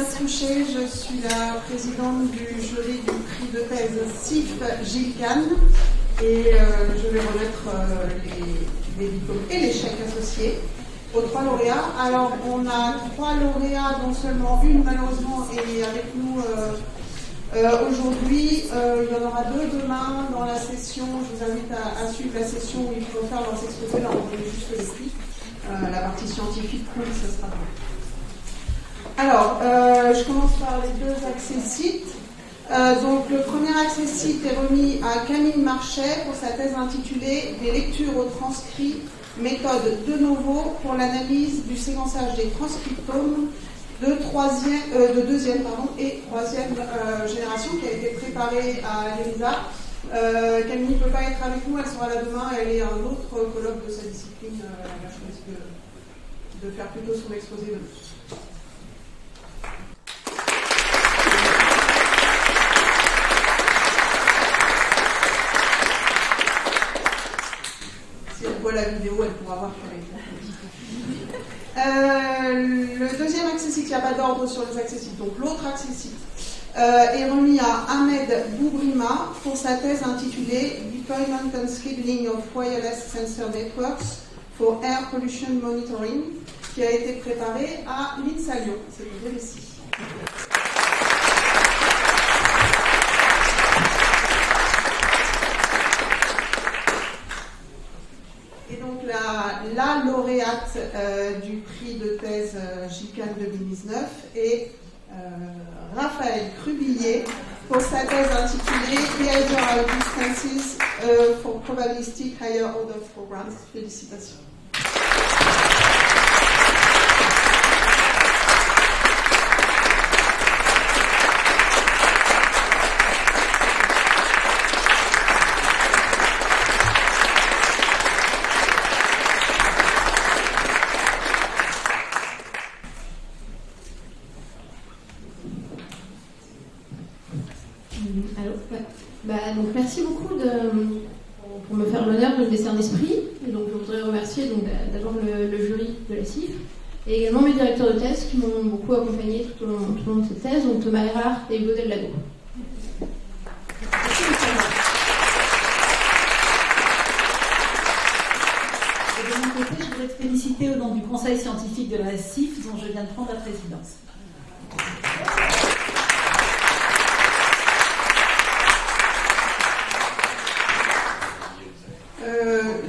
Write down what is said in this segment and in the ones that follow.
Touché, je suis la présidente du jury du prix de thèse CIF Gilles Cannes et je vais remettre les diplômes et les chèques associés aux 3 lauréats. Alors on a 3 lauréats dont seulement une malheureusement est avec nous aujourd'hui. Il y en aura 2 demain dans la session. Je vous invite à suivre la session où ils vont faire leurs exposés. Là on donne juste les prix. La partie scientifique, cool, ça sera bon. Alors, je commence par les 2 accessites. Donc, le premier accessite est remis à Camille Marchais pour sa thèse intitulée Des lectures au transcrit, méthode de novo pour l'analyse du séquençage des transcriptomes de deuxième et troisième génération, qui a été préparée à l'ELISA. Camille ne peut pas être avec nous, elle sera là demain, elle est un autre colloque de sa discipline, elle a choisi de faire plutôt son exposé de nous. Si elle voit la vidéo, elle pourra voir qu'elle est. Le deuxième accessite, il n'y a pas d'ordre sur les accessites, donc l'autre accessite est remis à Ahmed Boubrima pour sa thèse intitulée Deployment and Scheduling of Wireless Sensor Networks for Air Pollution Monitoring, qui a été préparée à l'INSA Lyon. C'est ici. Et donc la lauréate du prix de thèse GICAN 2019 est Raphaël Crubillier pour sa thèse intitulée Behavioral Distances for Probabilistic Higher Order Programs. Félicitations. Donc merci beaucoup pour me faire l'honneur de me décerner ce prix. Et donc je voudrais remercier d'abord le jury de la CIF et également mes directeurs de thèse qui m'ont beaucoup accompagné tout au long de cette thèse, donc Thomas Erard et Hugo Del-Lago. Et de mon côté, je voudrais te féliciter au nom du conseil scientifique de la CIF dont je viens de prendre la présidence.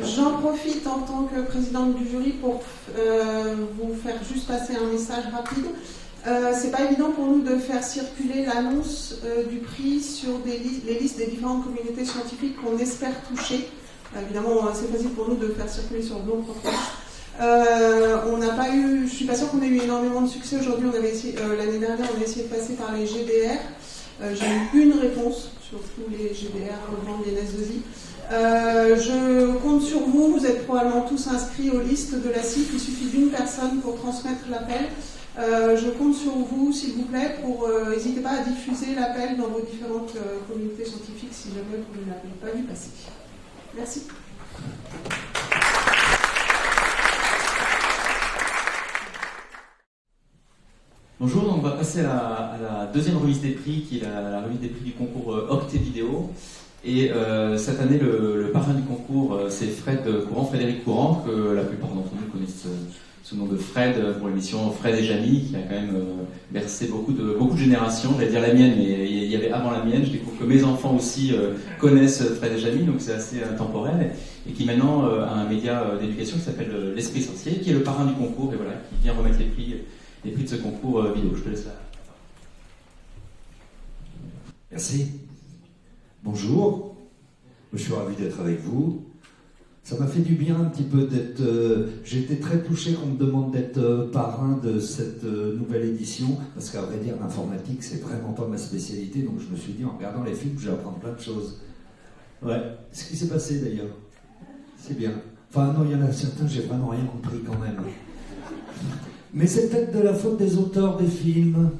J'en profite en tant que présidente du jury pour vous faire juste passer un message rapide. C'est pas évident pour nous de faire circuler l'annonce du prix sur les listes des différentes communautés scientifiques qu'on espère toucher. Évidemment, c'est facile pour nous de faire circuler sur nos propres listes. On n'a pas eu, je suis pas sûre qu'on ait eu énormément de succès aujourd'hui. On avait essayé l'année dernière, on a essayé de passer par les GDR. J'ai eu une réponse sur tous les GDR relevant des NS2I. Je compte sur vous, vous êtes probablement tous inscrits aux listes de la CIF, il suffit d'une personne pour transmettre l'appel. Je compte sur vous, s'il vous plaît, n'hésitez pas à diffuser l'appel dans vos différentes communautés scientifiques si jamais vous ne l'avez pas vu passer. Merci. Bonjour, donc on va passer à la deuxième remise des prix, qui est la remise des prix du concours Octet Vidéo. Et cette année, le parrain du concours, c'est Frédéric Courant, que la plupart d'entre nous connaissent sous le nom de Fred pour l'émission Fred et Jamie, qui a quand même bercé beaucoup de générations. J'allais dire la mienne, mais il y avait avant la mienne. Je découvre que mes enfants aussi connaissent Fred et Jamie, donc c'est assez intemporel. Et qui maintenant a un média d'éducation qui s'appelle l'Esprit Sorcier, qui est le parrain du concours, et voilà, qui vient remettre les prix de ce concours vidéo. Je te laisse là. Merci. Bonjour, je suis ravi d'être avec vous. Ça m'a fait du bien un petit peu d'être... J'ai été très touché qu'on me demande d'être parrain de cette nouvelle édition, parce qu'à vrai dire, l'informatique, c'est vraiment pas ma spécialité, donc je me suis dit, en regardant les films, je vais apprendre plein de choses. Ouais, ce qui s'est passé d'ailleurs, c'est bien. Enfin non, il y en a certains, j'ai vraiment rien compris quand même. Mais c'est peut-être de la faute des auteurs des films.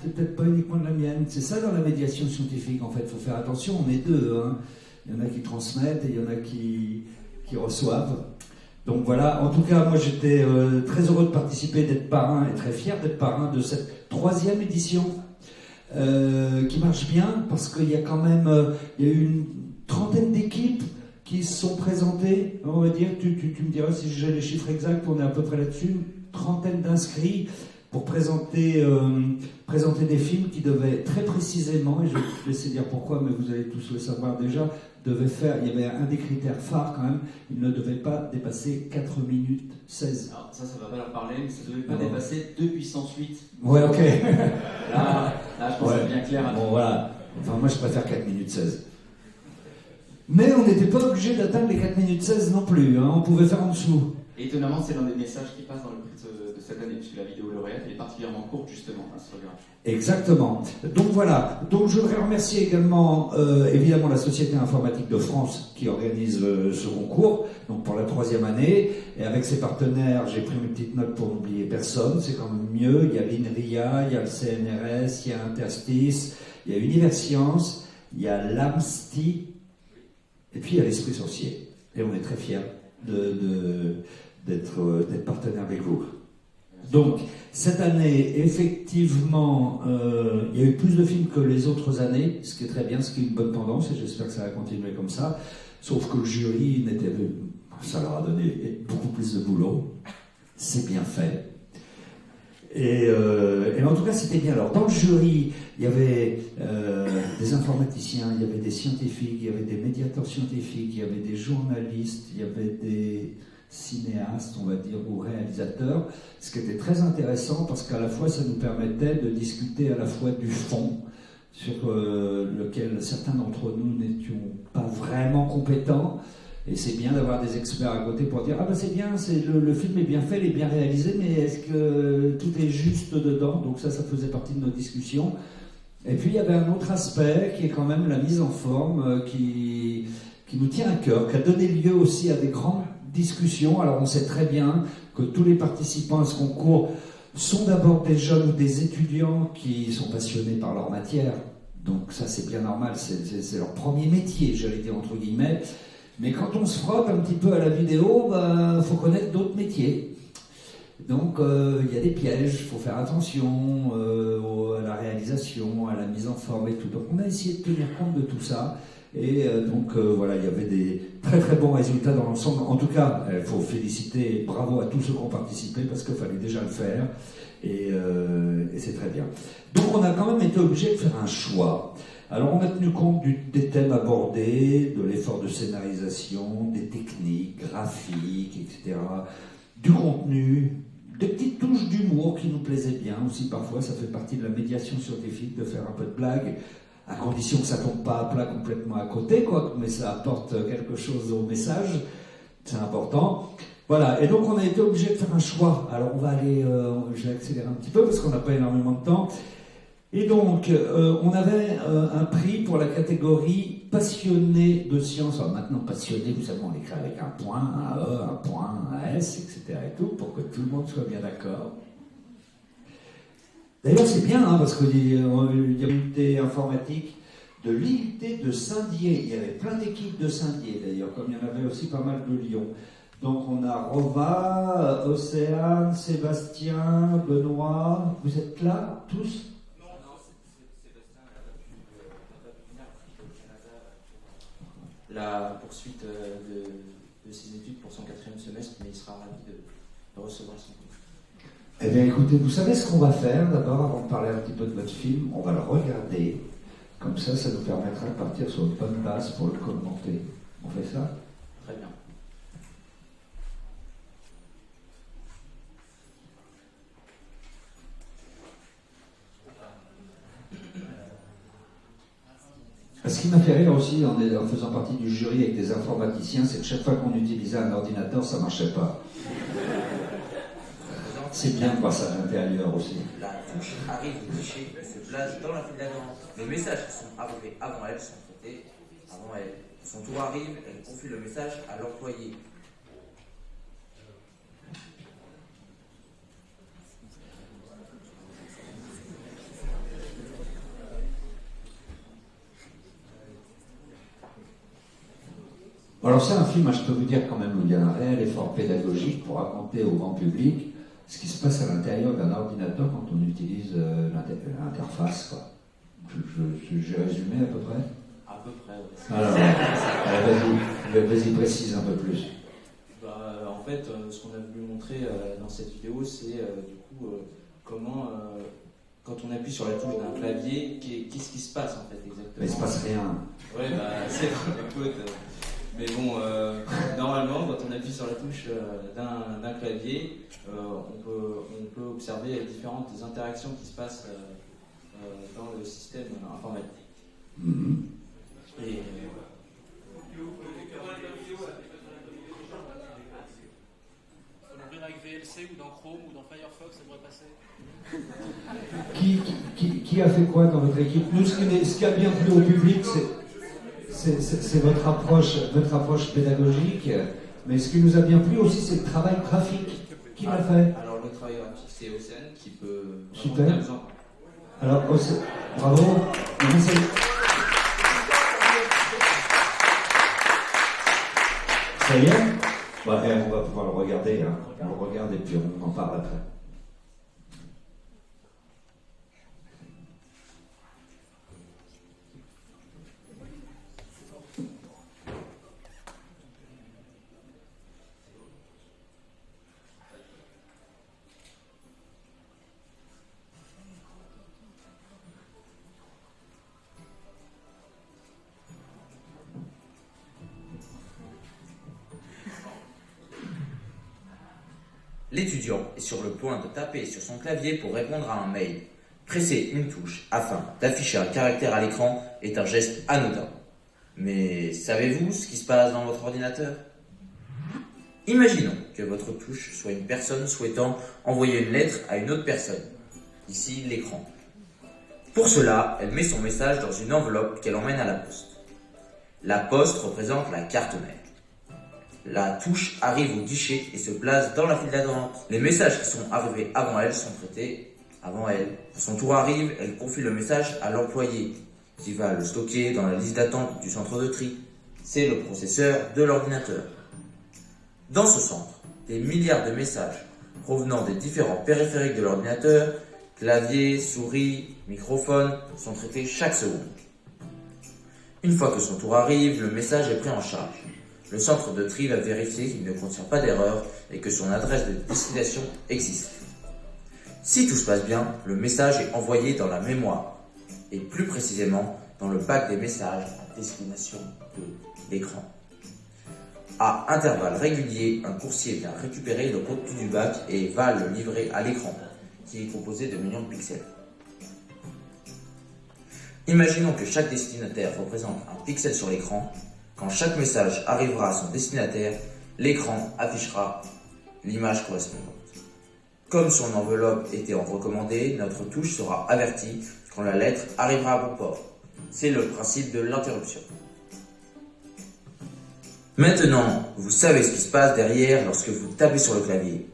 C'est peut-être pas uniquement de la mienne. C'est ça dans la médiation scientifique, en fait. Il faut faire attention, on est deux. Hein. Il y en a qui transmettent et il y en a qui reçoivent. Donc voilà, en tout cas, moi j'étais très heureux de participer, d'être parrain et très fier d'être parrain de cette 3e édition qui marche bien parce qu'il y a quand même il y a eu une trentaine d'équipes qui se sont présentées. On va dire, tu me diras si j'ai les chiffres exacts, on est à peu près là-dessus, une trentaine d'inscrits pour présenter des films qui devaient très précisément, et je vais te laisser dire pourquoi, mais vous allez tous le savoir déjà, il y avait un des critères phares quand même, il ne devait pas dépasser 4 minutes 16. Alors ça va pas leur parler, mais ça ne devait pas dépasser 2 puissance 8. Ouais, ok. Là, je pense que c'est bien clair. Bon, voilà. Enfin, moi, je préfère 4 minutes 16. Mais on n'était pas obligé d'atteindre les 4 minutes 16 non plus, hein. On pouvait faire en dessous. Et étonnamment, c'est l'un des messages qui passe dans le prix de cette année, puisque la vidéo lauréate est particulièrement courte, justement, à ce regard. Exactement. Donc voilà. Donc je voudrais remercier également, évidemment, la Société informatique de France qui organise ce concours, donc pour la 3e année. Et avec ses partenaires, j'ai pris mes petites notes pour n'oublier personne. C'est quand même mieux. Il y a l'INRIA, il y a le CNRS, il y a Interstice, il y a Universcience, il y a l'AMSTI, et puis il y a l'Esprit Sorcier. Et on est très fiers d'être partenaire avec vous. Donc, cette année, effectivement, il y a eu plus de films que les autres années, ce qui est très bien, ce qui est une bonne tendance, et j'espère que ça va continuer comme ça. Sauf que le jury ça leur a donné beaucoup plus de boulot. C'est bien fait. Et en tout cas, c'était bien. Alors, dans le jury, il y avait des informaticiens, il y avait des scientifiques, il y avait des médiateurs scientifiques, il y avait des journalistes, il y avait des cinéastes, on va dire, ou réalisateurs, ce qui était très intéressant parce qu'à la fois ça nous permettait de discuter à la fois du fond sur lequel certains d'entre nous n'étions pas vraiment compétents, et c'est bien d'avoir des experts à côté pour dire ah ben c'est bien, le film est bien fait, il est bien réalisé, mais est-ce que tout est juste dedans? Donc ça faisait partie de nos discussions. Et puis il y avait un autre aspect qui est quand même la mise en forme qui nous tient à cœur, qui a donné lieu aussi à des grandes discussion. Alors on sait très bien que tous les participants à ce concours sont d'abord des jeunes ou des étudiants qui sont passionnés par leur matière. Donc ça c'est bien normal, c'est leur premier métier, j'allais dire entre guillemets. Mais quand on se frotte un petit peu à la vidéo, faut connaître d'autres métiers. Donc il y a des pièges, il faut faire attention à la réalisation, à la mise en forme et tout. Donc on a essayé de tenir compte de tout ça. Et voilà, il y avait des très très bons résultats dans l'ensemble. En tout cas, il faut féliciter, bravo à tous ceux qui ont participé parce qu'il fallait déjà le faire et c'est très bien. Donc on a quand même été obligé de faire un choix. Alors on a tenu compte des thèmes abordés, de l'effort de scénarisation, des techniques graphiques, etc., du contenu, des petites touches d'humour qui nous plaisaient bien aussi parfois. Ça fait partie de la médiation scientifique de faire un peu de blague, à condition que ça tombe pas à plat complètement à côté, quoi, mais ça apporte quelque chose au message, c'est important. Voilà, et donc on a été obligé de faire un choix. Alors on va aller, je vais accélérer un petit peu parce qu'on n'a pas énormément de temps. Et donc, on avait un prix pour la catégorie passionné de sciences. Alors maintenant, passionné, vous savez, on l'écrit avec un point, un E, un point, un S, etc. et tout, pour que tout le monde soit bien d'accord. D'ailleurs, c'est bien, hein, parce qu'il y a une unité informatique de l'IUT de Saint-Dié. Il y avait plein d'équipes de Saint-Dié, d'ailleurs, comme il y en avait aussi pas mal de Lyon. Donc, on a Rova, Océane, Sébastien, Benoît. Vous êtes là, tous ? La poursuite de ses études pour son 4e semestre, mais il sera ravi de recevoir son cours. Eh bien écoutez, vous savez ce qu'on va faire d'abord avant de parler un petit peu de votre film? On va le regarder, comme ça nous permettra de partir sur une bonne base pour le commenter. On fait ça? Très bien. Ce qui m'a fait rire aussi en faisant partie du jury avec des informaticiens, c'est que chaque fois qu'on utilisait un ordinateur, ça ne marchait pas. C'est bien de voir ça à l'intérieur aussi. La touche arrive au guichet, se place dans la file d'attente. Les messages sont arrivés avant elle, sont traités avant elle. Son tour arrive, elle confie le message à l'employé. Alors c'est un film, je peux vous dire quand même, où il y a un réel effort pédagogique pour raconter au grand public ce qui se passe à l'intérieur d'un ordinateur quand on utilise l'interface, quoi. J'ai résumé à peu près. À peu près, oui. Alors, vas-y, précise un peu plus. En fait, ce qu'on a voulu montrer dans cette vidéo, c'est comment, quand on appuie sur la touche d'un clavier, qu'est-ce qui se passe en fait exactement. Mais il se passe rien. Ouais, c'est écoute. Mais bon, normalement, quand on appuie sur la touche d'un clavier, on peut observer différentes interactions qui se passent dans le système informatique. Et, avec VLC ou dans Chrome ou dans Firefox, ça devrait passer. Qui a fait quoi dans votre équipe? Nous, ce qui a bien plu au public, c'est votre approche pédagogique, mais ce qui nous a bien plu aussi, c'est le travail graphique. Qui l'a fait? Alors, le travail graphique, c'est Océane qui peut... Super. Alors, bravo. Ça y est? On va pouvoir le regarder. Hein. On le regarde et puis on en parle après. L'étudiant est sur le point de taper sur son clavier pour répondre à un mail. Presser une touche afin d'afficher un caractère à l'écran est un geste anodin. Mais savez-vous ce qui se passe dans votre ordinateur? Imaginons que votre touche soit une personne souhaitant envoyer une lettre à une autre personne. Ici, l'écran. Pour cela, elle met son message dans une enveloppe qu'elle emmène à la poste. La poste représente la carte mère. La touche arrive au guichet et se place dans la file d'attente. Les messages qui sont arrivés avant elle sont traités avant elle. Son tour arrive, elle confie le message à l'employé, qui va le stocker dans la liste d'attente du centre de tri. C'est le processeur de l'ordinateur. Dans ce centre, des milliards de messages provenant des différents périphériques de l'ordinateur, clavier, souris, microphone, sont traités chaque seconde. Une fois que son tour arrive, le message est pris en charge. Le centre de tri va vérifier qu'il ne contient pas d'erreur et que son adresse de destination existe. Si tout se passe bien, le message est envoyé dans la mémoire, et plus précisément dans le bac des messages à destination de l'écran. À intervalles réguliers, un coursier vient récupérer le contenu du bac et va le livrer à l'écran, qui est composé de millions de pixels. Imaginons que chaque destinataire représente un pixel sur l'écran. Quand chaque message arrivera à son destinataire, l'écran affichera l'image correspondante. Comme son enveloppe était recommandée, notre touche sera avertie quand la lettre arrivera à bon port. C'est le principe de l'interruption. Maintenant, vous savez ce qui se passe derrière lorsque vous tapez sur le clavier.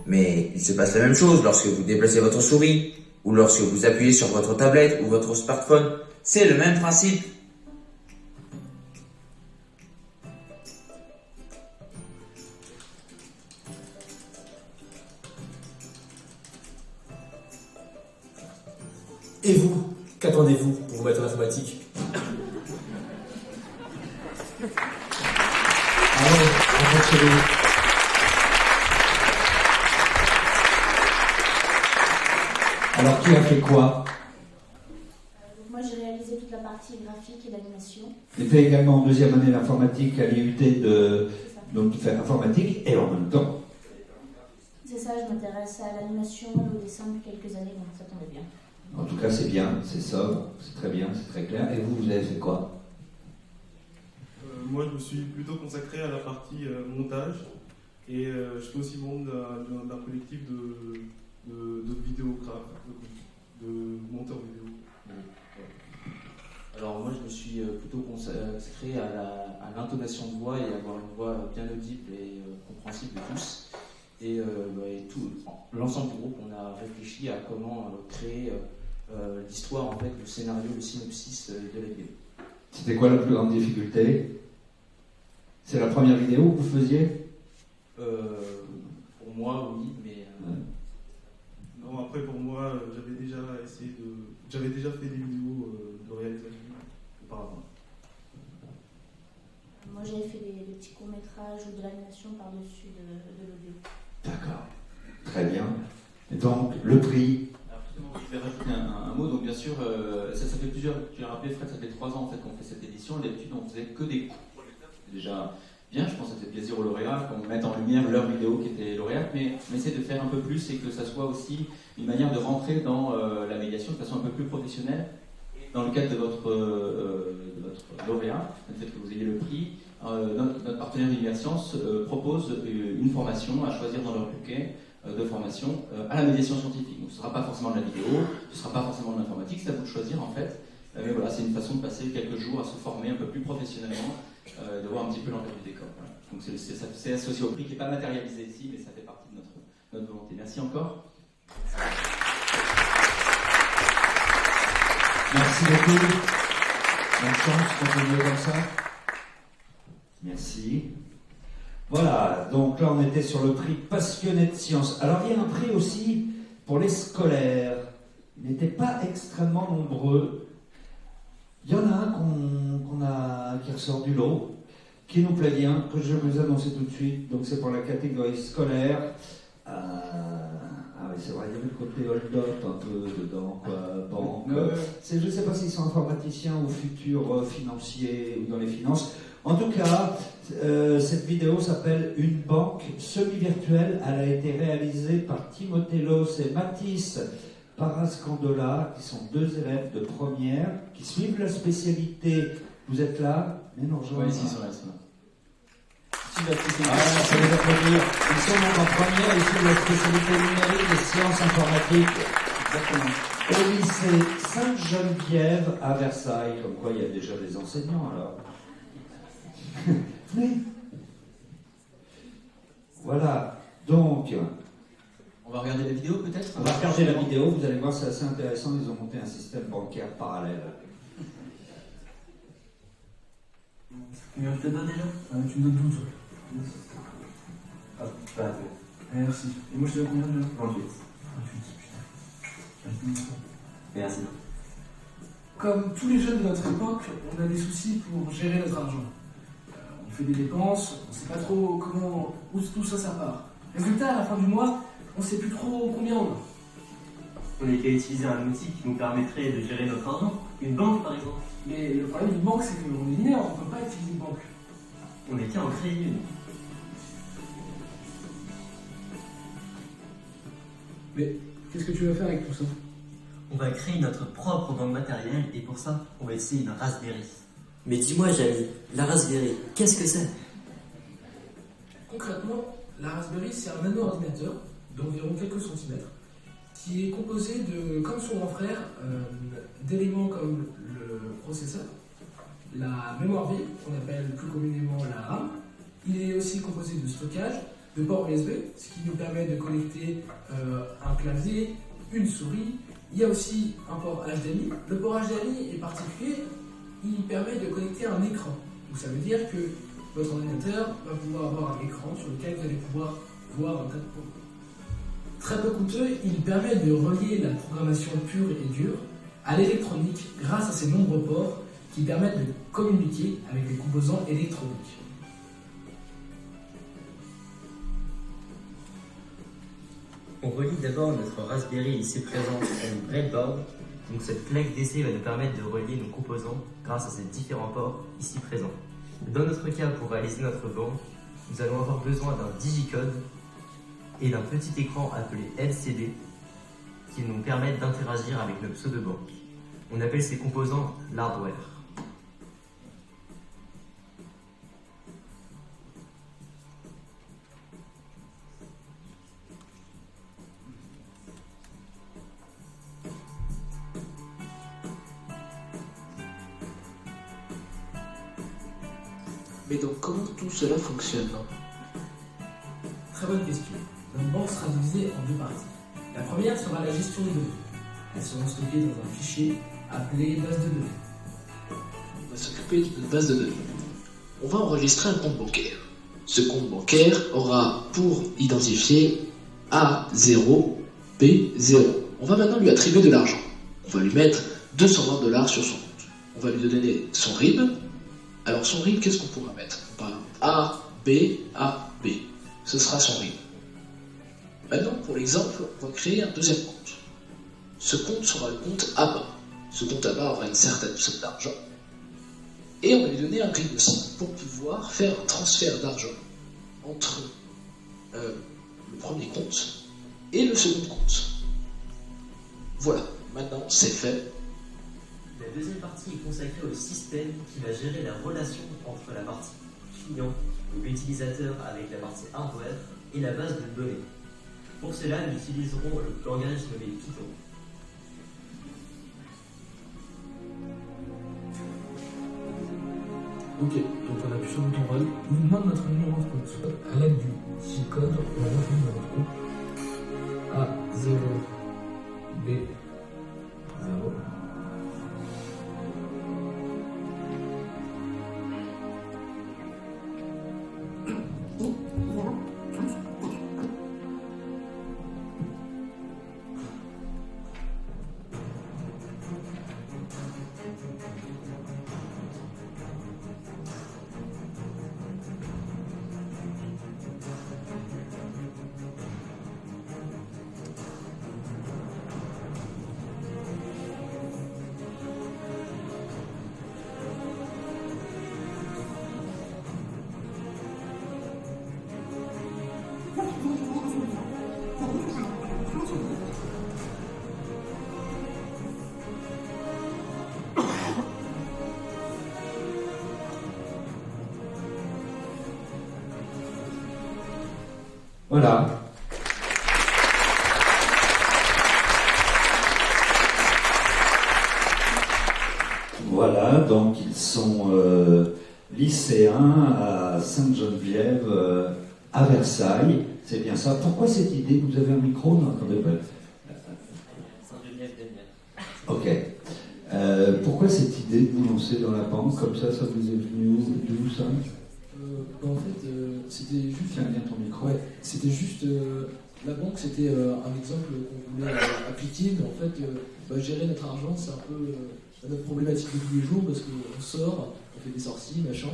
Mais il se passe la même chose lorsque vous déplacez votre souris, ou lorsque vous appuyez sur votre tablette ou votre smartphone. C'est le même principe. Et vous, qu'attendez-vous pour vous mettre en informatique? Alors, qui a fait quoi? Moi, j'ai réalisé toute la partie graphique et l'animation. Tu étais également en deuxième année d'informatique à l'IUT donc tu fais informatique et en même temps. C'est ça, je m'intéresse à l'animation et au dessin depuis quelques années, donc ça tombait bien. En tout cas, c'est bien, c'est sobre, c'est très bien, c'est très clair. Et vous avez fait quoi? Moi, je me suis plutôt consacré à la partie montage et je suis aussi membre d'un collectif de vidéographes, de monteurs vidéo. Alors moi, je me suis plutôt consacré à l'intonation de voix et à avoir une voix bien audible et compréhensible de tous. Et l'ensemble du groupe, on a réfléchi à comment créer l'histoire, en fait, le scénario, le synopsis de la vidéo. C'était quoi la plus grande difficulté? C'est la première vidéo que vous faisiez? Pour moi, oui, mais... Non, après, pour moi, j'avais déjà fait des vidéos de réalisation auparavant. Moi, j'avais fait des petits courts-métrages ou de l'animation par-dessus de l'audio. D'accord. Très bien. Et donc, le prix? Alors, je vais rajouter un mot. Donc, bien sûr, ça fait plusieurs... Tu l'as rappelé, Fred, ça fait 3 ans en fait, qu'on fait cette édition. D'habitude, on faisait que des cours. C'est déjà bien, je pense que ça fait plaisir aux lauréats, qu'on mette en lumière leurs vidéos qui étaient lauréates, mais on essaie de faire un peu plus et que ça soit aussi une manière de rentrer dans la médiation de façon un peu plus professionnelle. Dans le cadre de votre lauréat, le fait que vous ayez le prix, notre partenaire Universcience propose une formation à choisir dans leur bouquet de formation à la médiation scientifique. Donc ce ne sera pas forcément de la vidéo, ce ne sera pas forcément de l'informatique, c'est à vous de choisir en fait. Mais voilà, c'est une façon de passer quelques jours à se former un peu plus professionnellement, de voir un petit peu l'envers du décor. Voilà. Donc c'est associé au prix qui n'est pas matérialisé ici, mais ça fait partie de notre volonté. Merci encore. Merci beaucoup. Bonne chance, continuez comme ça. Merci. Voilà, donc là on était sur le prix passionné de sciences. Alors il y a un prix aussi pour les scolaires. Ils n'étaient pas extrêmement nombreux. Il y en a un qui ressort du lot, qui nous plaît bien, que je vais vous annoncer tout de suite. Donc c'est pour la catégorie scolaire. Ah oui, c'est vrai, il y avait le côté hold-up un peu dedans, quoi, banque. Je ne sais pas s'ils sont informaticiens ou futurs financiers ou dans les finances. En tout cas, cette vidéo s'appelle Une banque semi-virtuelle. Elle a été réalisée par Timothée Loss et Mathis Parascandola, qui sont 2 élèves de première, qui suivent la spécialité. Vous êtes là? Mais non, oui, ici, ils sont là. Ça les applaudir. Ils sont donc en première, ils suivent la spécialité numérique et sciences informatiques. Exactement. Au lycée Sainte-Geneviève à Versailles. Comme quoi, il y a déjà des enseignants alors. Oui. Voilà. Donc. On va regarder la vidéo peut-être? On va regarder la vidéo, vous allez voir, c'est assez intéressant. Ils ont monté un système bancaire parallèle. Combien je te donne déjà? Tu me donnes 12. Ah, pas assez. Merci. Et moi je te donne combien déjà? 28. 28, putain. Merci. Comme tous les jeunes de notre époque, on a des soucis pour gérer notre argent. On fait des dépenses, on ne sait pas trop où tout ça part. Résultat, à la fin du mois, on ne sait plus trop combien on a. On n'est qu'à utiliser un outil qui nous permettrait de gérer notre argent. Une banque par exemple. Mais le problème d'une banque, c'est qu'on est mineur, on ne peut pas utiliser une banque. On n'est qu'à en créer une. Mais qu'est-ce que tu vas faire avec tout ça? On va créer notre propre banque matérielle et pour ça, on va essayer une Raspberry. Mais dis-moi, Jamy, la Raspberry, qu'est-ce que c'est? Concrètement, la Raspberry, c'est un nano-ordinateur d'environ quelques centimètres qui est composé de, comme son grand frère, d'éléments comme le processeur, la mémoire vive, qu'on appelle plus communément la RAM. Il est aussi composé de stockage, de ports USB, ce qui nous permet de connecter un clavier, une souris. Il y a aussi un port HDMI. Le port HDMI est particulier, il permet de connecter un écran. Donc ça veut dire que votre ordinateur va pouvoir avoir un écran sur lequel vous allez pouvoir voir un tas de programmes. Très peu coûteux, il permet de relier la programmation pure et dure à l'électronique grâce à ces nombreux ports qui permettent de communiquer avec les composants électroniques. On relie d'abord notre Raspberry ici présent à une breadboard. Donc cette plaque d'essai va nous permettre de relier nos composants grâce à ces différents ports ici présents. Dans notre cas, pour réaliser notre banque, nous allons avoir besoin d'un digicode et d'un petit écran appelé LCD qui nous permettent d'interagir avec nos pseudo-banques. On appelle ces composants l'hardware. Mais donc comment tout cela fonctionne? Très bonne question. Notre banque sera divisée en 2 parties. La première sera la gestion des données. Elles seront stockées dans un fichier appelé base de données. On va s'occuper de base de données. on va enregistrer un compte bancaire. Ce compte bancaire aura pour identifier A0, B0. On va maintenant lui attribuer de l'argent. On va lui mettre $220 sur son compte. On va lui donner son RIB. Alors son RIB, qu'est-ce qu'on pourra mettre? Par exemple, A, B, A, B. Ce sera son RIB. Maintenant, pour l'exemple, on va créer un deuxième compte. Ce compte sera le compte ABA. Ce compte ABA aura une certaine somme d'argent. Et on va lui donner un RIB aussi pour pouvoir faire un transfert d'argent entre le premier compte et le second compte. Voilà, maintenant c'est fait. La deuxième partie est consacrée au système qui va gérer la relation entre la partie client ou l'utilisateur avec la partie hardware et la base de données. Pour cela, nous utiliserons le langage nommé Python. Ok, donc on appuie sur le bouton Run. On nous demande notre numéro de compte. À l'aide du G-code, on va mettre le numéro de compte A0, B0. Voilà. Voilà, donc ils sont lycéens à Sainte-Geneviève, à Versailles. C'est bien ça. Pourquoi cette idée? Vous avez un micro? Non, attendez pas. Sainte-Geneviève d'Amiens. Ok. Pourquoi cette idée de vous lancer dans la banque comme ça vous est venu d'où ça? En fait, c'était juste. Tiens bien ton micro. Ouais, c'était juste. La banque, c'était un exemple qu'on voulait appliquer, mais en fait, gérer notre argent, c'est un peu notre problématique de tous les jours parce qu'on sort, on fait des sorties, machin,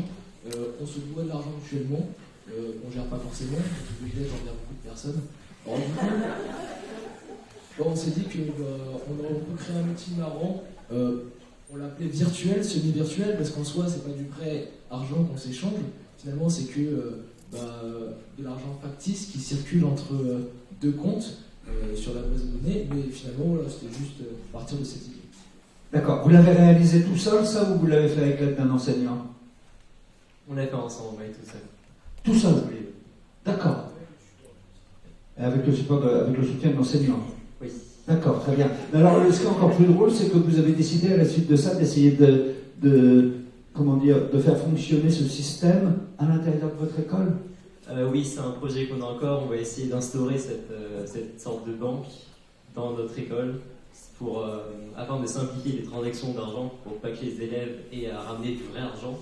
on se doit de l'argent mutuellement, on gère pas forcément, parce que je j'en gère beaucoup de personnes. Alors, du coup, on s'est dit qu'on peut créer un outil marrant. On l'appelait virtuel, semi-virtuel, parce qu'en soi, c'est pas du prêt argent qu'on s'échange. Finalement, c'est que de l'argent factice qui circule entre deux comptes sur la base de données, mais finalement, voilà, c'était juste partir de cette idée. D'accord. Vous l'avez réalisé tout seul, ça, ou vous l'avez fait avec l'aide d'un enseignant? On l'a fait ensemble, oui, tout seul. Tout seul? D'accord. Avec le soutien de l'enseignant? Oui. D'accord, très bien. Mais alors, ce qui est encore plus drôle, c'est que vous avez décidé à la suite de ça d'essayer de faire fonctionner ce système à l'intérieur de votre école? Oui, c'est un projet qu'on a encore. On va essayer d'instaurer cette sorte de banque dans notre école afin de simplifier les transactions d'argent pour pas que les élèves aient à ramener du vrai argent.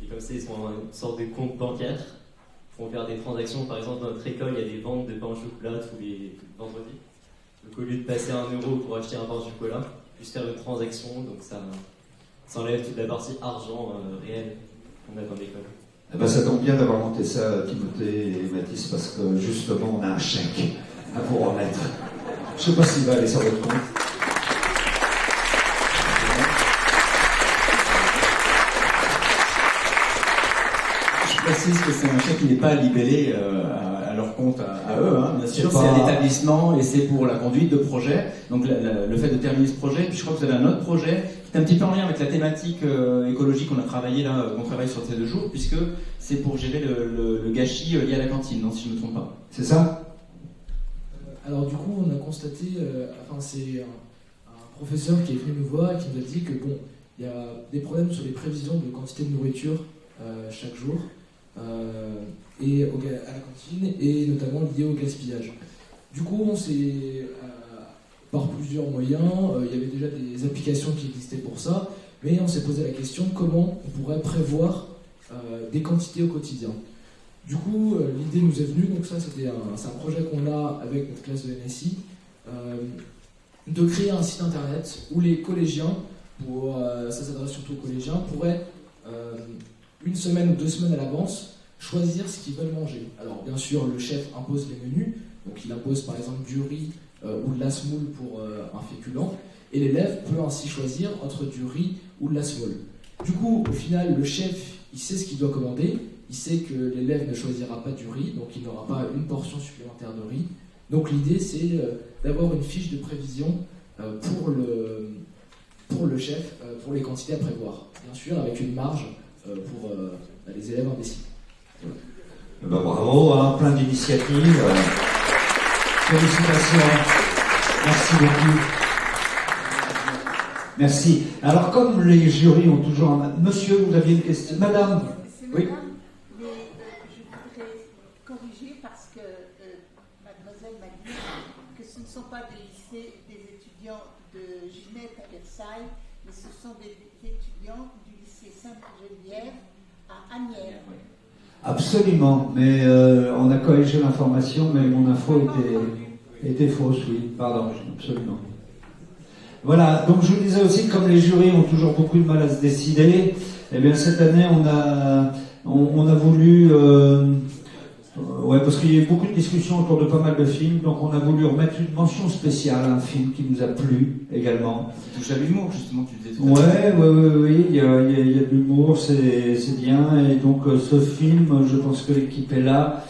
Et comme ça, ils sont une sorte de compte bancaire pour faire des transactions. Par exemple, dans notre école, il y a des ventes de pain au chocolat tous les vendredis. Donc, au lieu de passer 1 euro pour acheter un pain au chocolat, juste faire une transaction. Donc, ça enlève toute la partie argent réel qu'on a dans l'école. Eh ben, ça tombe bien d'avoir monté ça, Timothée et Mathis, parce que justement, on a un chèque à vous remettre. Je ne sais pas s'il va aller sur votre compte. Je précise que c'est un chèque qui n'est pas libellé à leur compte à eux, hein. Bien sûr, c'est à l'établissement et c'est pour la conduite de projet. Donc le fait de terminer ce projet, puis je crois que vous avez un autre projet qui est un petit peu en lien avec la thématique écologique qu'on a travaillé là, qu'on travaille sur ces 2 jours, puisque c'est pour gérer le gâchis lié à la cantine, non, si je ne me trompe pas. C'est ça? Alors du coup, on a constaté, c'est un professeur qui est venu nous voir et qui nous a dit que bon, il y a des problèmes sur les prévisions de quantité de nourriture chaque jour. Et à la cantine, et notamment lié au gaspillage. Du coup, on s'est, par plusieurs moyens, il y avait déjà des applications qui existaient pour ça, mais on s'est posé la question comment on pourrait prévoir des quantités au quotidien. Du coup, l'idée nous est venue, donc ça c'est un projet qu'on a avec notre classe de NSI, de créer un site internet où les collégiens, ça s'adresse surtout aux collégiens, pourraient une semaine ou 2 semaines à l'avance choisir ce qu'ils veulent manger. Alors bien sûr, le chef impose les menus, donc il impose par exemple du riz ou de la semoule pour un féculent, et l'élève peut ainsi choisir entre du riz ou de la semoule. Du coup, au final, le chef, il sait ce qu'il doit commander, il sait que l'élève ne choisira pas du riz, donc il n'aura pas une portion supplémentaire de riz. Donc l'idée, c'est d'avoir une fiche de prévision pour le chef, pour les quantités à prévoir. Bien sûr, avec une marge pour les élèves indécis. Voilà. Bravo, hein, plein d'initiatives. Félicitations. Merci beaucoup. Merci. Alors, comme les jurys ont toujours... Monsieur, vous aviez une question. Madame. Oui. Mais je voudrais corriger parce que mademoiselle m'a dit que ce ne sont pas des étudiants de Ginette à Versailles, mais ce sont des étudiants du lycée Sainte-Geneviève à Asnières. Absolument, mais on a corrigé l'information, mais mon info était fausse, oui, pardon, absolument. Voilà, donc je vous disais aussi que comme les jurys ont toujours beaucoup de mal à se décider, eh bien cette année on a voulu, parce qu'il y a eu beaucoup de discussions autour de pas mal de films, donc on a voulu remettre une mention spéciale à un film qui nous a plu également. Qui touche à l'humour, justement, tu disais tout à l'heure. Oui, il y a de l'humour, c'est bien, et donc ce film, je pense que l'équipe est là,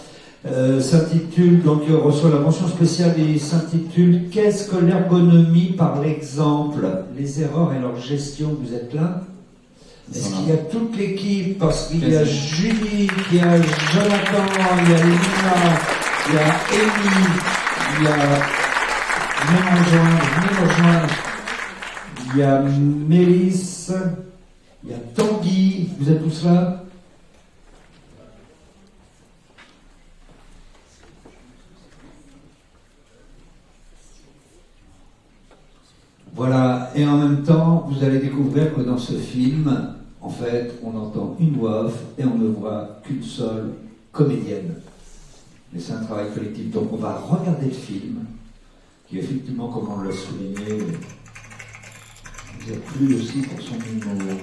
s'intitule, donc il reçoit la mention spéciale, et il s'intitule « Qu'est-ce que l'ergonomie par l'exemple ? Les erreurs et leur gestion ». Vous êtes là ? Est-ce qu'il y a toute l'équipe? Parce qu'il y a Julie, il y a Jonathan, il y a Lina, il y a Amy, il y a... Venez me rejoindre. Il y a Mélisse, il y a Tanguy, vous êtes tous là? Voilà, et en même temps, vous allez découvrir que dans ce film, en fait, on entend une voix off et on ne voit qu'une seule comédienne. Mais c'est un travail collectif. Donc on va regarder le film, qui effectivement, comme on l'a souligné, vous a plu aussi pour son humour.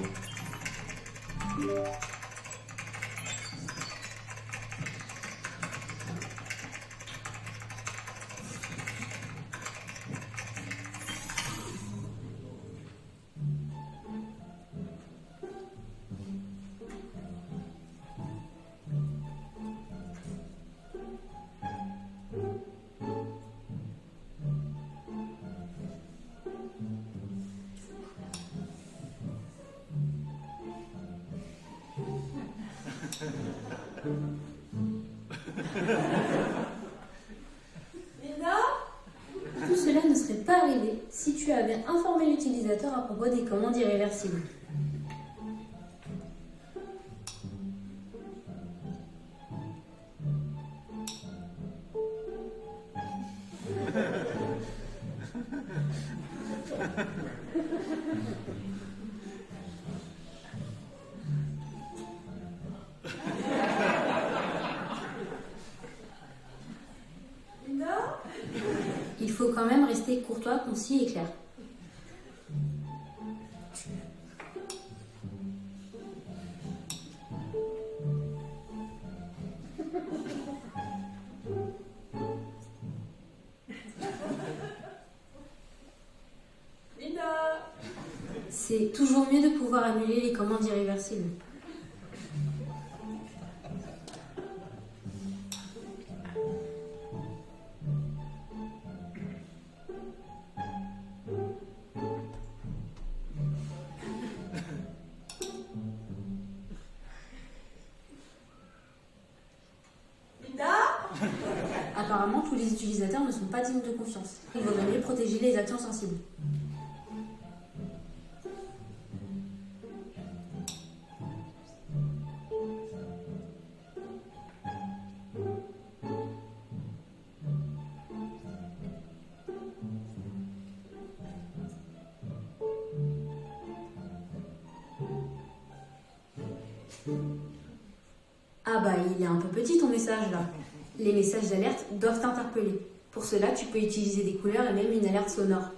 Tout cela ne serait pas arrivé si tu avais informé l'utilisateur à propos des commandes irréversibles. Il faut quand même rester courtois, concis et clair. C'est toujours mieux de pouvoir annuler les commandes irréversibles. Apparemment, tous les utilisateurs ne sont pas dignes de confiance. Il vaudrait mieux protéger les actions sensibles. Ah bah, il est un peu petit ton message là. Les messages d'alerte doivent t'interpeller. Pour cela, tu peux utiliser des couleurs et même une alerte sonore.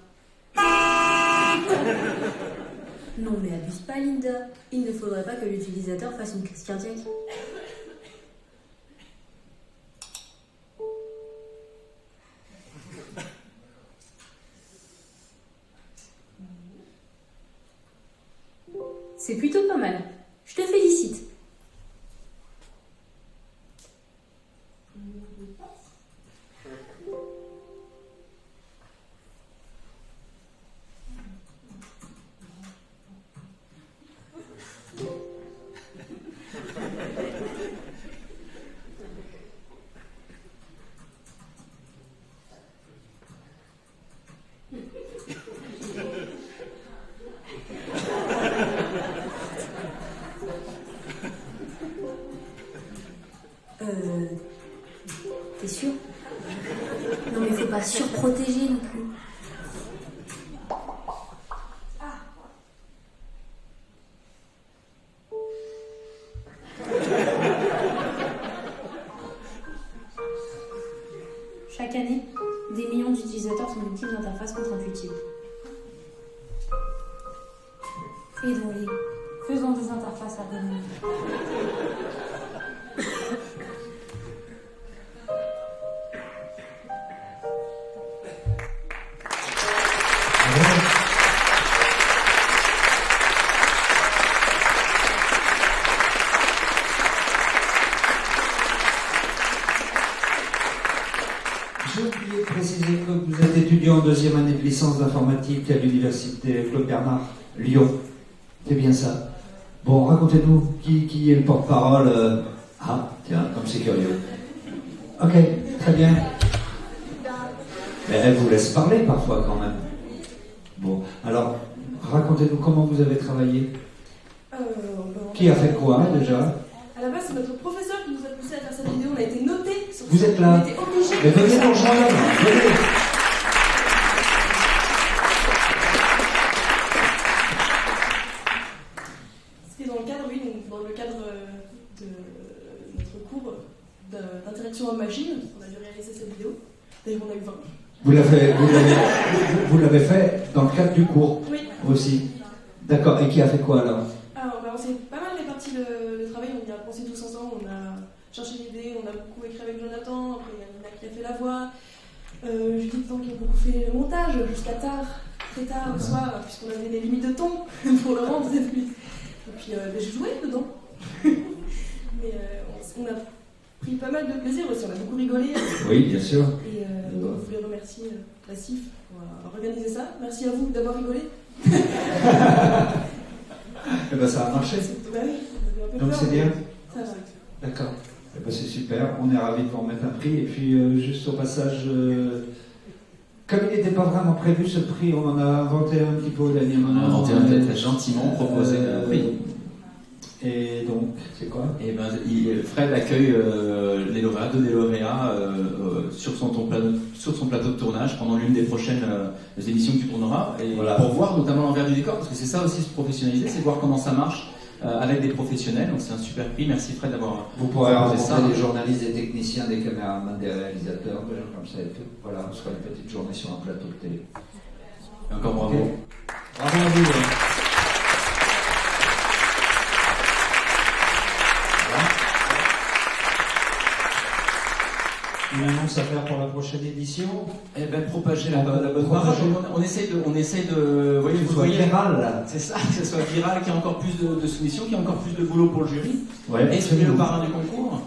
Non mais abuse pas Linda. Il ne faudrait pas que l'utilisateur fasse une crise cardiaque. C'est plutôt pas mal. Je te félicite. T'es sûr? Non mais faut pas surprotéger non plus. Chaque année, des millions d'utilisateurs sont victimes d'interfaces contre-intuitives. Aidons-les. Faisons des interfaces ergonomiques. J'ai oublié de préciser que vous êtes étudiant en deuxième année de licence d'informatique à l'université Claude Bernard, Lyon. C'est bien ça. Bon, racontez-nous qui est le porte-parole. Ah, tiens, comme c'est curieux. Ok, très bien. Mais elle vous laisse parler parfois quand même. Bon, alors, racontez-nous comment vous avez travaillé. Qui a fait quoi déjà? À la base, c'est notre professeur qui nous a poussé à faire cette vidéo. On a été notés sur Vous êtes là? On a été obligés. Mais venez nous rejoindre, venez. C'était dans le cadre, oui, donc dans le cadre de notre cours d'interaction en machine. On a dû réaliser cette vidéo. D'ailleurs, on a eu 20. Vous l'avez fait dans le cadre du cours? Oui. Aussi. D'accord. Et qui a fait quoi alors? Alors, on s'est pas mal réparti le travail. On y a pensé tous ensemble. On a cherché l'idée. On a beaucoup écrit avec Jonathan. Après, il y a Nina qui a fait la voix. Judith qui a beaucoup fait le montage jusqu'à tard, très tard le soir, puisqu'on avait des limites de temps pour le rendre. Et puis je jouais dedans. Mais on a pris pas mal de plaisir aussi. On a beaucoup rigolé. Oui, bien sûr. Et on voulait remercier la CIF pour avoir organisé ça. Merci à vous d'avoir rigolé. Eh ben ça a marché. Bah oui, donc c'est bien. Ça va. D'accord. Eh ben c'est super. On est ravis de vous remettre un prix. Et puis juste au passage, comme il n'était pas vraiment prévu ce prix, on en a inventé un petit peu au dernier moment. On a inventé un peut-être gentiment proposé un prix. Et donc, c'est quoi? Et ben, Fred accueille les lauréats, deux des lauréats sur son plateau de tournage pendant l'une des prochaines émissions que tu tourneras. Et voilà, pour voir notamment l'envers du décor, parce que c'est ça aussi se professionnaliser, c'est voir comment ça marche avec des professionnels. Donc c'est un super prix. Merci Fred d'avoir. Vous pourrez rencontrer des journalistes, des techniciens, des caméramans, des réalisateurs, des gens comme ça et tout. Voilà, on sera une petite journée sur un plateau de télé. Et encore bravo. Okay. Bravo à vous. Une annonce à faire pour la prochaine édition. Eh ben, propager la bonne parole. On essaye de voyez, vous voyez, viral. C'est ça, que ce soit viral, qu'il y ait encore plus de soumissions, qu'il y ait encore plus de boulot pour le jury. Ouais, et celui le parrain du concours.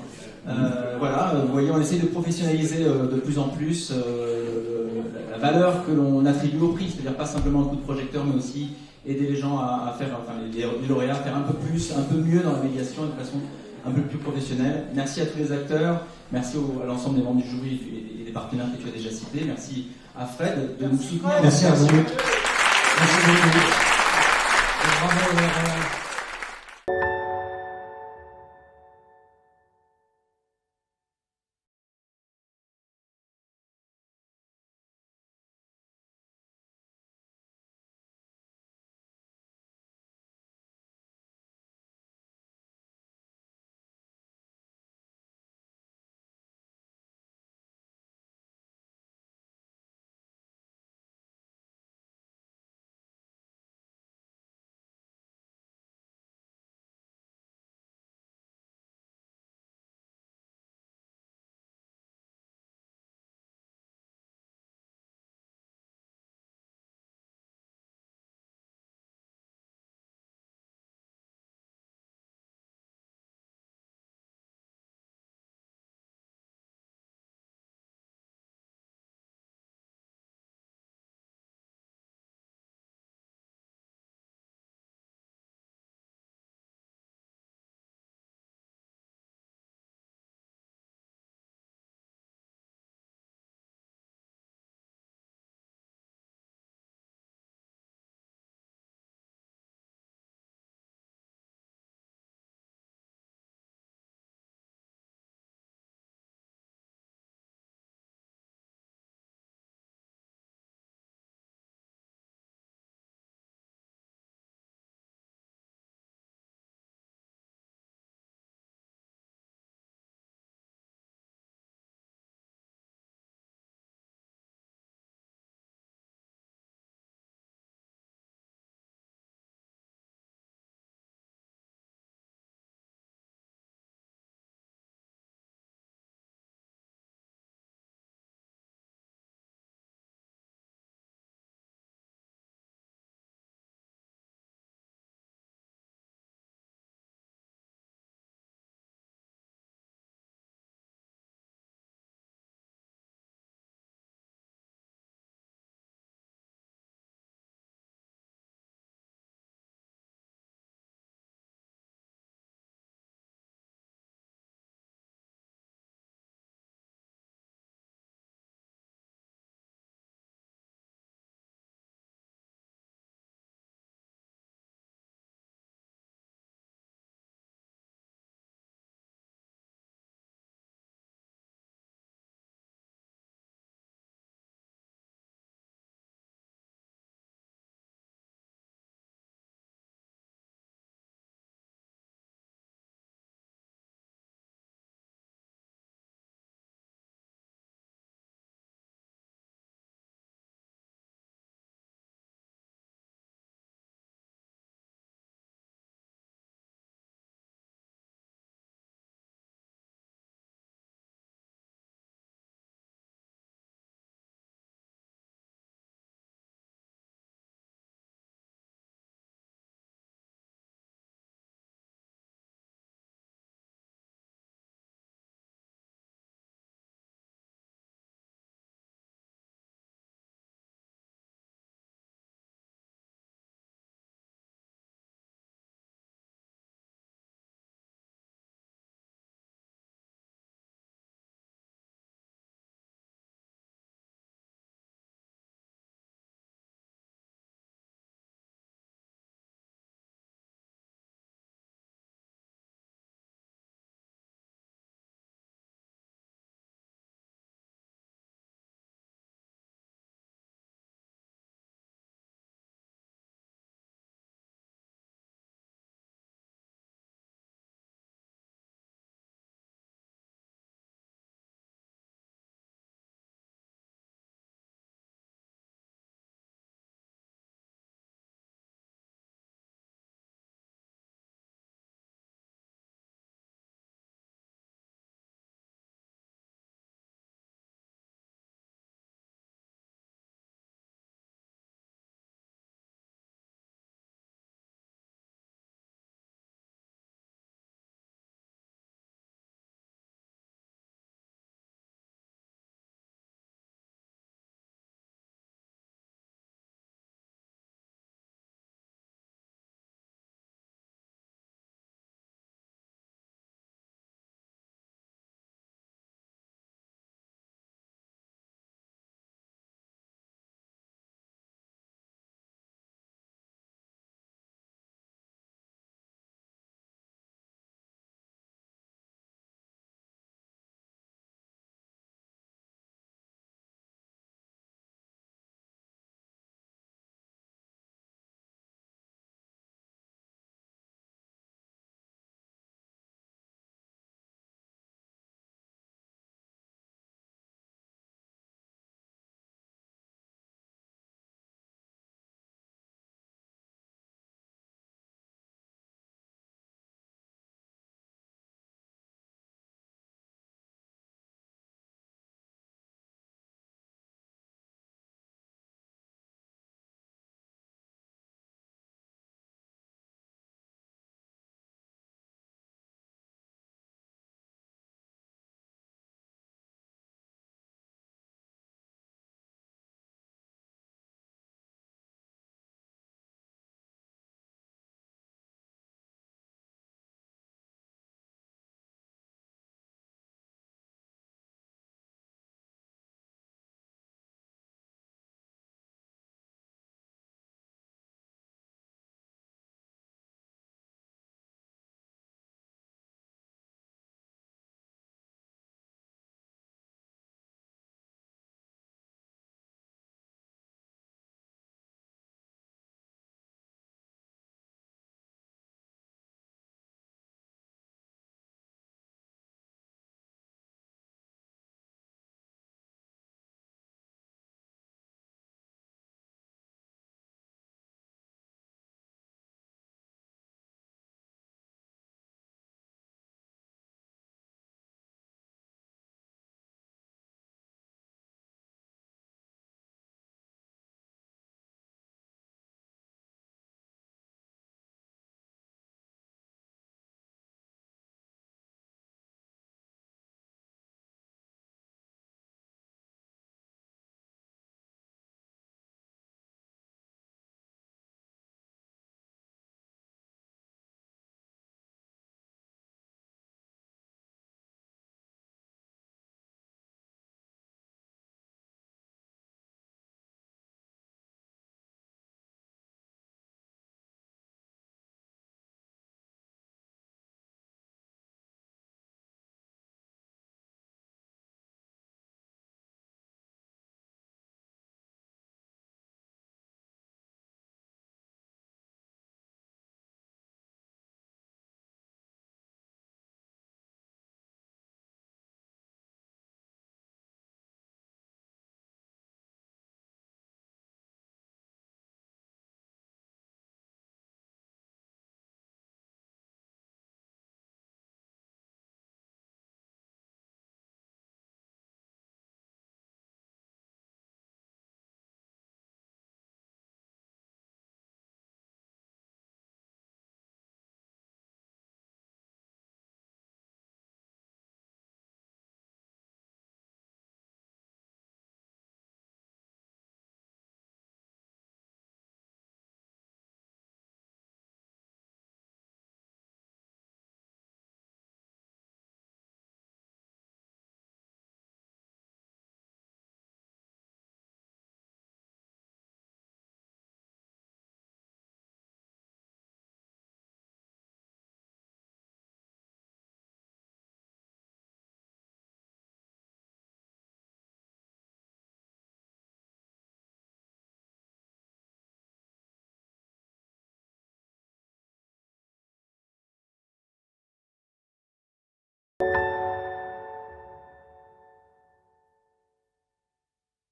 Voilà, vous voyez, on essaye de professionnaliser de plus en plus la valeur que l'on attribue au prix. C'est-à-dire pas simplement un coup de projecteur, mais aussi aider les gens à faire, enfin les lauréats à faire un peu plus, un peu mieux dans la médiation de façon un peu plus professionnelle. Merci à tous les acteurs. Merci à l'ensemble des membres du jury et des partenaires que tu as déjà cités. Merci à Fred de nous soutenir. Merci à vous. Merci beaucoup. Bravo.